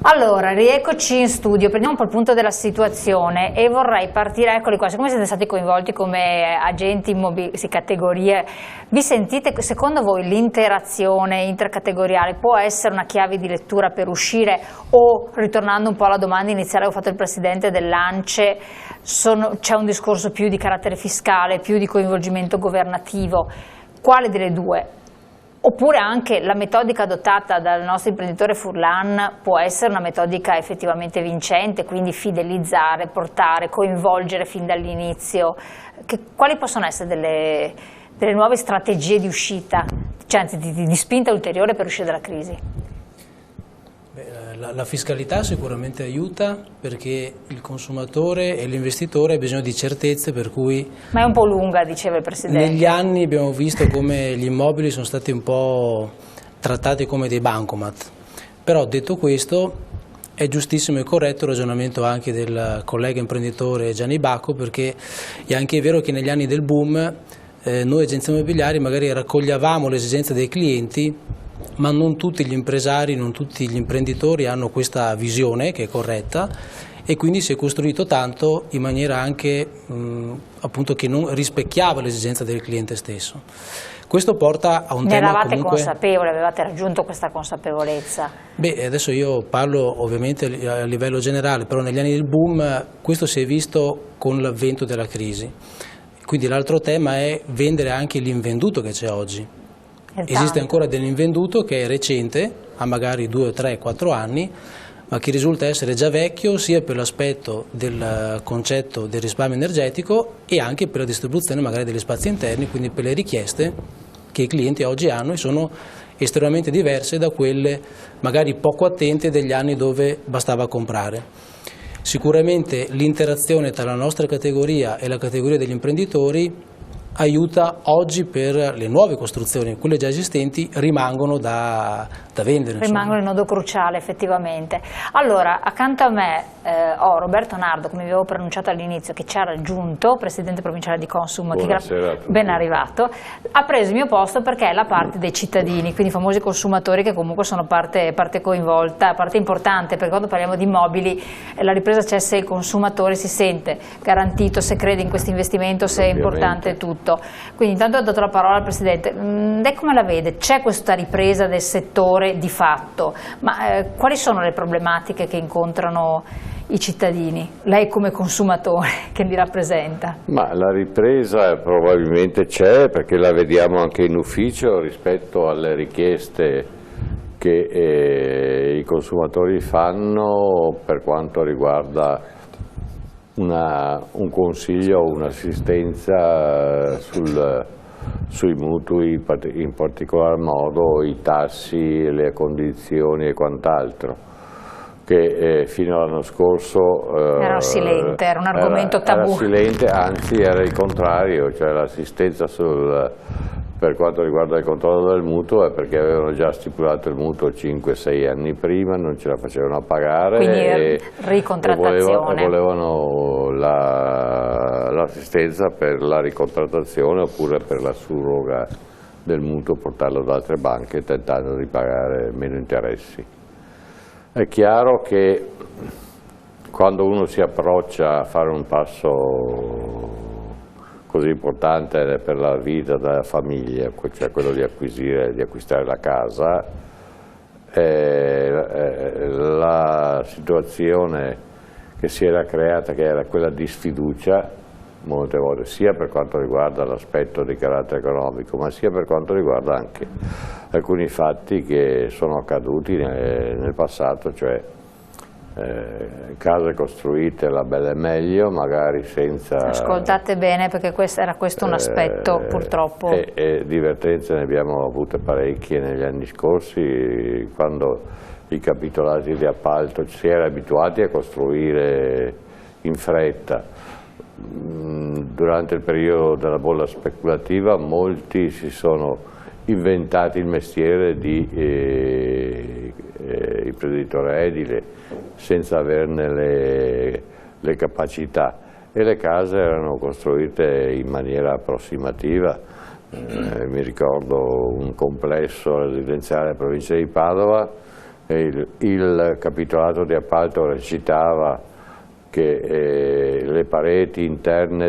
Allora, rieccoci in studio, prendiamo un po' il punto della situazione e vorrei partire, eccoli qua, siccome siete stati coinvolti come agenti categorie, vi sentite, secondo voi l'interazione intercategoriale può essere una chiave di lettura per uscire o, ritornando un po' alla domanda iniziale che ho fatto il Presidente dell'ANCE, c'è un discorso più di carattere fiscale, più di coinvolgimento governativo, quale delle due? Oppure anche la metodica adottata dal nostro imprenditore Furlan può essere una metodica effettivamente vincente, quindi fidelizzare, portare, coinvolgere fin dall'inizio. Quali possono essere delle nuove strategie di uscita, cioè anzi di spinta ulteriore per uscire dalla crisi? La fiscalità sicuramente aiuta perché il consumatore e l'investitore hanno bisogno di certezze, per cui... Ma è un po' lunga, diceva il Presidente. Negli anni abbiamo visto come gli immobili sono stati un po' trattati come dei bancomat, però detto questo è giustissimo e corretto il ragionamento anche del collega imprenditore Gianni Bacco, perché è anche vero che negli anni del boom noi agenzie immobiliari magari raccoglievamo le esigenze dei clienti, ma non tutti gli impresari, non tutti gli imprenditori hanno questa visione che è corretta e quindi si è costruito tanto in maniera anche appunto che non rispecchiava l'esigenza del cliente stesso. Questo porta a un tema eravate comunque... consapevoli, avevate raggiunto questa consapevolezza? Beh, adesso io parlo ovviamente a livello generale, però negli anni del boom questo si è visto con l'avvento della crisi. Quindi l'altro tema è vendere anche l'invenduto che c'è oggi. Esiste ancora dell'invenduto che è recente, ha magari 2, 3, 4 anni, ma che risulta essere già vecchio sia per l'aspetto del concetto del risparmio energetico e anche per la distribuzione magari degli spazi interni, quindi per le richieste che i clienti oggi hanno e sono estremamente diverse da quelle magari poco attente degli anni dove bastava comprare. Sicuramente l'interazione tra la nostra categoria e la categoria degli imprenditori aiuta oggi per le nuove costruzioni, quelle già esistenti rimangono da vendere. Rimangono il nodo cruciale effettivamente. Allora, accanto a me ho Roberto Nardo, come vi avevo pronunciato all'inizio, che ci ha raggiunto, Presidente Provinciale di Consum, ben arrivato, ha preso il mio posto perché è la parte dei cittadini, quindi i famosi consumatori che comunque sono parte coinvolta, parte importante, perché quando parliamo di immobili la ripresa c'è se il consumatore si sente garantito, se crede in questo investimento, se è importante tutto. Quindi intanto ho dato la parola al Presidente. Lei come la vede? C'è questa ripresa del settore di fatto, ma quali sono le problematiche che incontrano i cittadini? Lei come consumatore che li rappresenta? Ma la ripresa probabilmente c'è perché la vediamo anche in ufficio rispetto alle richieste che i consumatori fanno per quanto riguarda un consiglio o un'assistenza sui mutui, in particolar modo i tassi, le condizioni e quant'altro, che fino all'anno scorso era silente, era un argomento tabù. Era silente, anzi era il contrario, cioè l'assistenza per quanto riguarda il controllo del mutuo è perché avevano già stipulato il mutuo 5-6 anni prima, non ce la facevano a pagare e volevano l'assistenza per la ricontrattazione oppure per la surroga del mutuo, portarlo da altre banche tentando di pagare meno interessi. È chiaro che quando uno si approccia a fare un passo così importante per la vita della famiglia, cioè quello di acquistare la casa, la situazione che si era creata, che era quella di sfiducia, molte volte, sia per quanto riguarda l'aspetto di carattere economico, ma sia per quanto riguarda anche alcuni fatti che sono accaduti nel passato, cioè case costruite la bella e meglio, magari senza... Ascoltate bene perché era questo un aspetto purtroppo... E divertenze ne abbiamo avute parecchie negli anni scorsi, quando i capitolati di appalto si era abituati a costruire in fretta. Durante il periodo della bolla speculativa molti si sono inventati il mestiere di imprenditore edile senza averne le capacità, e le case erano costruite in maniera approssimativa. Mi ricordo un complesso residenziale in provincia di Padova il capitolato di appalto recitava che le pareti interne,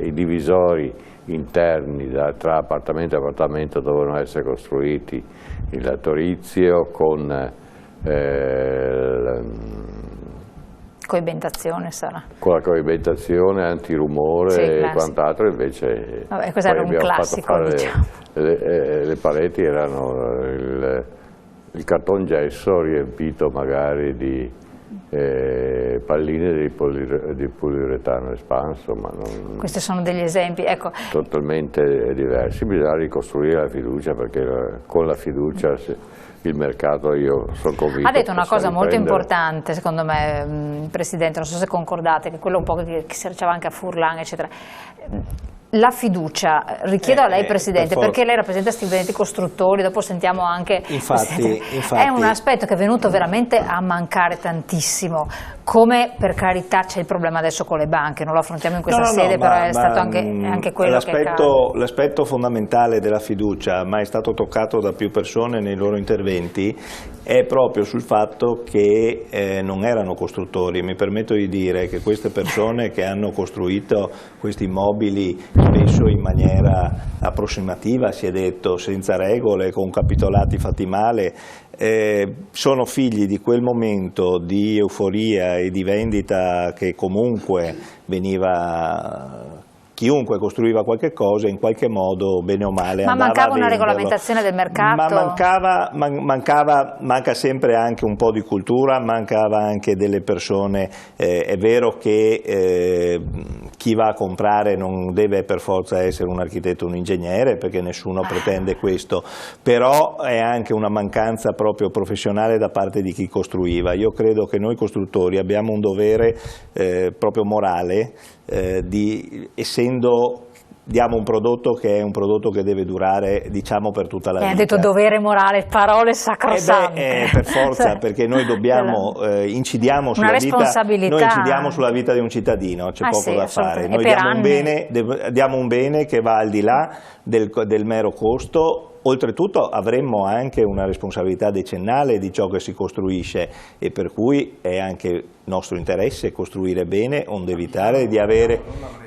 i divisori interni tra appartamento e appartamento dovevano essere costruiti in laterizio con coibentazione sarà. Con la coibentazione, antirumore sì, e quant'altro, invece vabbè, questo era un classico, diciamo. Le pareti erano il cartongesso riempito magari di palline di poliuretano espanso, ma non, questi sono degli esempi, ecco. Totalmente diversi. Bisogna ricostruire la fiducia, perché con la fiducia il mercato, io sono convinto. Ha detto una cosa molto importante, secondo me, Presidente, non so se concordate, che è quello un po' che si diceva anche a Furlan, eccetera. La fiducia, richiedo a lei Presidente, perché lei rappresenta studenti costruttori, dopo sentiamo anche, infatti, è un aspetto che è venuto veramente a mancare tantissimo, come per carità c'è il problema adesso con le banche, non lo affrontiamo in questa sede, però è stato anche quello che l'aspetto fondamentale della fiducia, ma è stato toccato da più persone nei loro interventi, è proprio sul fatto che non erano costruttori. Mi permetto di dire che queste persone che hanno costruito questi immobili spesso in maniera approssimativa, si è detto, senza regole, con capitolati fatti male, sono figli di quel momento di euforia e di vendita che comunque chiunque costruiva qualche cosa in qualche modo, bene o male, ma andava mancava a una venderlo. regolamentazione del mercato? Ma manca sempre anche un po' di cultura, mancava anche delle persone. È vero che chi va a comprare non deve per forza essere un architetto o un ingegnere, perché nessuno pretende questo, però è anche una mancanza proprio professionale da parte di chi costruiva. Io credo che noi costruttori abbiamo un dovere proprio morale, diamo un prodotto che è un prodotto che deve durare, diciamo, per tutta la vita. Ha detto dovere morale, parole sacrosante. Per forza, perché noi dobbiamo, incidiamo sulla vita di un cittadino, c'è poco da fare. Noi diamo un bene che va al di là del mero costo. Oltretutto avremmo anche una responsabilità decennale di ciò che si costruisce, e per cui è anche nostro interesse costruire bene, onde evitare di avere...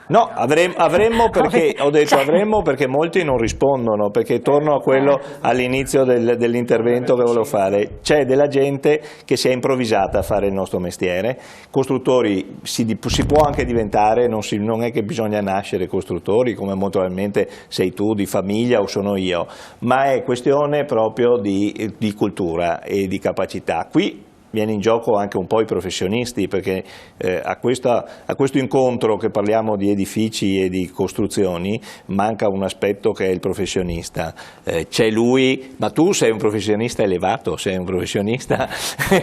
No, avremmo perché, ho detto avremmo perché molti non rispondono, perché torno a quello all'inizio dell'intervento che volevo fare. C'è della gente che si è improvvisata a fare il nostro mestiere, costruttori si può anche diventare, non è che bisogna nascere costruttori, come molto probabilmente sei tu, di famiglia o sono io, ma è questione proprio di cultura e di capacità. Qui viene in gioco anche un po' i professionisti, perché a questo incontro che parliamo di edifici e di costruzioni manca un aspetto che è il professionista. C'è lui, ma tu sei un professionista elevato, sei un professionista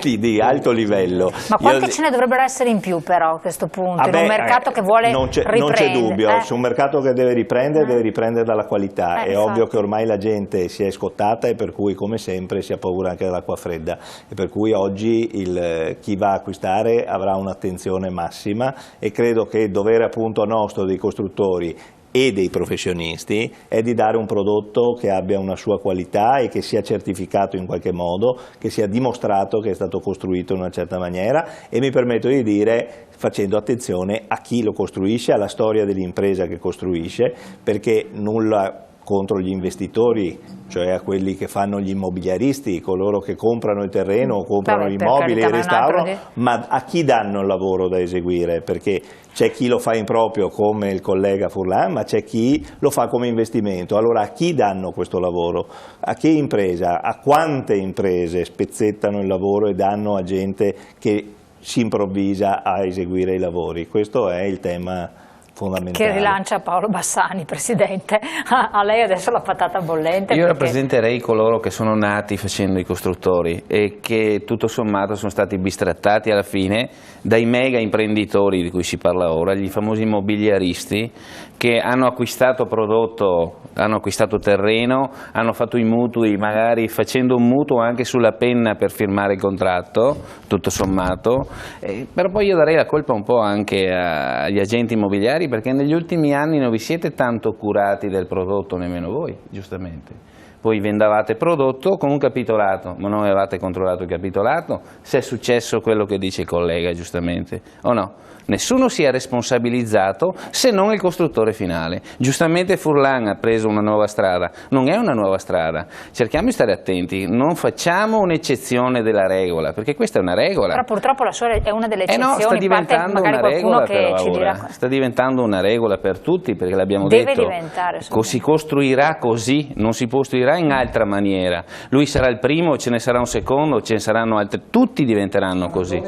di alto livello. Ma quante ce ne dovrebbero essere in più però a questo punto, in un mercato che vuole riprendere? Non c'è dubbio, su un mercato che deve riprendere dalla qualità. È ovvio che ormai la gente si è scottata, e per cui, come sempre, si ha paura anche dell'acqua fredda, e per cui oggi chi va a acquistare avrà un'attenzione massima, e credo che il dovere appunto nostro dei costruttori e dei professionisti è di dare un prodotto che abbia una sua qualità e che sia certificato in qualche modo, che sia dimostrato che è stato costruito in una certa maniera, e mi permetto di dire facendo attenzione a chi lo costruisce, alla storia dell'impresa che costruisce, perché nulla contro gli investitori, cioè a quelli che fanno gli immobiliaristi, coloro che comprano il terreno o comprano gli immobili e restaurano, ma a chi danno il lavoro da eseguire, perché c'è chi lo fa in proprio come il collega Furlan, ma c'è chi lo fa come investimento. Allora a chi danno questo lavoro? A che impresa? A quante imprese spezzettano il lavoro e danno a gente che si improvvisa a eseguire i lavori? Questo è il tema fondamentale. Che rilancia Paolo Bassani, Presidente. A lei adesso la patata bollente. Io rappresenterei coloro che sono nati facendo i costruttori e che tutto sommato sono stati bistrattati alla fine dai mega imprenditori di cui si parla ora, gli famosi immobiliaristi, che hanno acquistato prodotto, hanno acquistato terreno, hanno fatto i mutui, magari facendo un mutuo anche sulla penna per firmare il contratto, tutto sommato, però poi io darei la colpa un po' anche agli agenti immobiliari, perché negli ultimi anni non vi siete tanto curati del prodotto, nemmeno voi, giustamente. Voi vendavate prodotto con un capitolato, ma non avevate controllato il capitolato, se è successo quello che dice il collega, giustamente, o no? Nessuno si è responsabilizzato se non il costruttore finale. Giustamente Furlan ha preso una nuova strada, non è una nuova strada, cerchiamo di stare attenti, non facciamo un'eccezione della regola, perché questa è una regola. Però purtroppo la sua è una delle eccezioni, no, sta diventando una regola che ci dirà. Sta diventando una regola per tutti, perché l'abbiamo detto, si costruirà così, non si costruirà in altra maniera. Lui sarà il primo, ce ne sarà un secondo, ce ne saranno altri, tutti diventeranno così.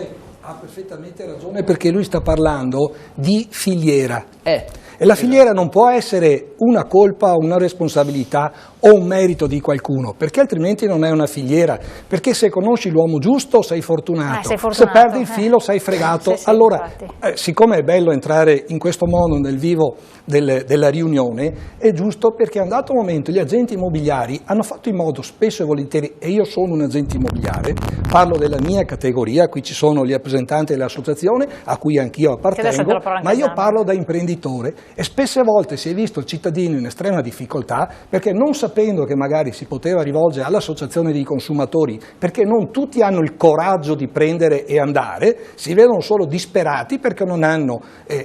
Ha perfettamente ragione, perché lui sta parlando di filiera. E la filiera non può essere una colpa, una responsabilità o un merito di qualcuno, perché altrimenti non è una filiera, perché se conosci l'uomo giusto sei fortunato, se perdi il filo sei fregato. Sì, allora, siccome è bello entrare in questo modo nel vivo della riunione, è giusto, perché è andato un momento, gli agenti immobiliari hanno fatto in modo spesso e volentieri, e io sono un agente immobiliare, parlo della mia categoria, qui ci sono gli rappresentanti dell'associazione a cui anch'io appartengo, ma io parlo da imprenditore, e spesse volte si è visto il cittadino in estrema difficoltà perché, non sapendo che magari si poteva rivolgere all'associazione dei consumatori, perché non tutti hanno il coraggio di prendere e andare, si vedono solo disperati perché non hanno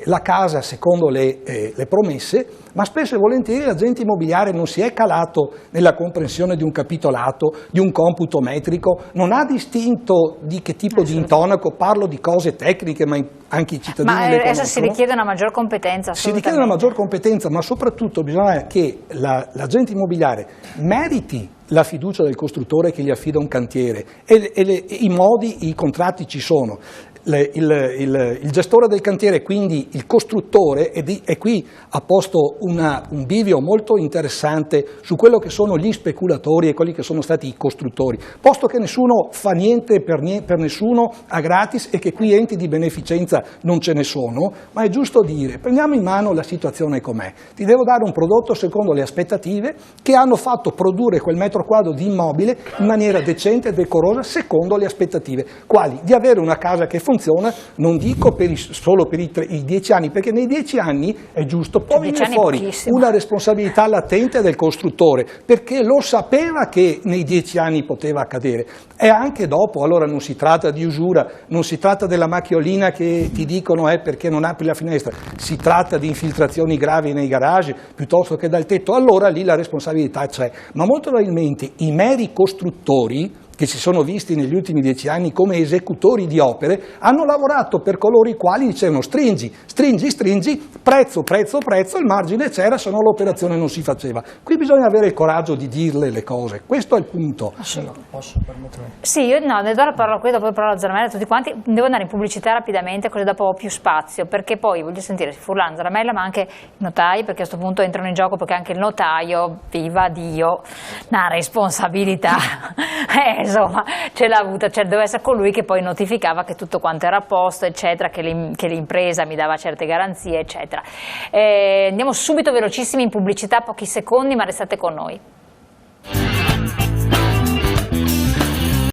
la casa secondo le promesse, ma spesso e volentieri l'agente immobiliare non si è calato nella comprensione di un capitolato, di un computo metrico, non ha distinto di che tipo di intonaco, parlo di cose tecniche, ma anche i cittadini le conoscono. Adesso si richiede una maggior competenza. Si richiede una maggior competenza, ma soprattutto bisogna che l'agente immobiliare meriti la fiducia del costruttore che gli affida un cantiere, e i modi, i contratti ci sono. Il gestore del cantiere, quindi il costruttore, e qui ha posto un bivio molto interessante su quello che sono gli speculatori e quelli che sono stati i costruttori, posto che nessuno fa niente per nessuno a gratis e che qui enti di beneficenza non ce ne sono, ma è giusto dire: prendiamo in mano la situazione com'è, ti devo dare un prodotto secondo le aspettative che hanno fatto produrre quel metro quadro di immobile in maniera decente e decorosa secondo le aspettative, quali? Di avere una casa che funziona, non dico solo per i 10 anni, perché nei 10 anni è giusto, può venire fuori una responsabilità latente del costruttore, perché lo sapeva che nei 10 anni poteva accadere, e anche dopo. Allora non si tratta di usura, non si tratta della macchiolina che ti dicono perché non apri la finestra, si tratta di infiltrazioni gravi nei garage piuttosto che dal tetto, allora lì la responsabilità c'è. Ma molto probabilmente i meri costruttori, che si sono visti negli ultimi 10 anni come esecutori di opere, hanno lavorato per coloro i quali dicevano: stringi, prezzo, il margine c'era, se no l'operazione non si faceva. Qui bisogna avere il coraggio di dirle le cose, questo è il punto. Posso permettermi? Sì, io do la parola qui, dopo la parola a Zaramella e tutti quanti. Devo andare in pubblicità rapidamente, così dopo ho più spazio, perché poi voglio sentire Furlan, Zaramella, ma anche i notai, perché a questo punto entrano in gioco, perché anche il notaio, viva Dio, una responsabilità. Insomma, ce l'ha avuta, cioè doveva essere colui che poi notificava che tutto quanto era a posto, eccetera, che l'impresa mi dava certe garanzie, eccetera. Andiamo subito velocissimi in pubblicità, pochi secondi, ma restate con noi.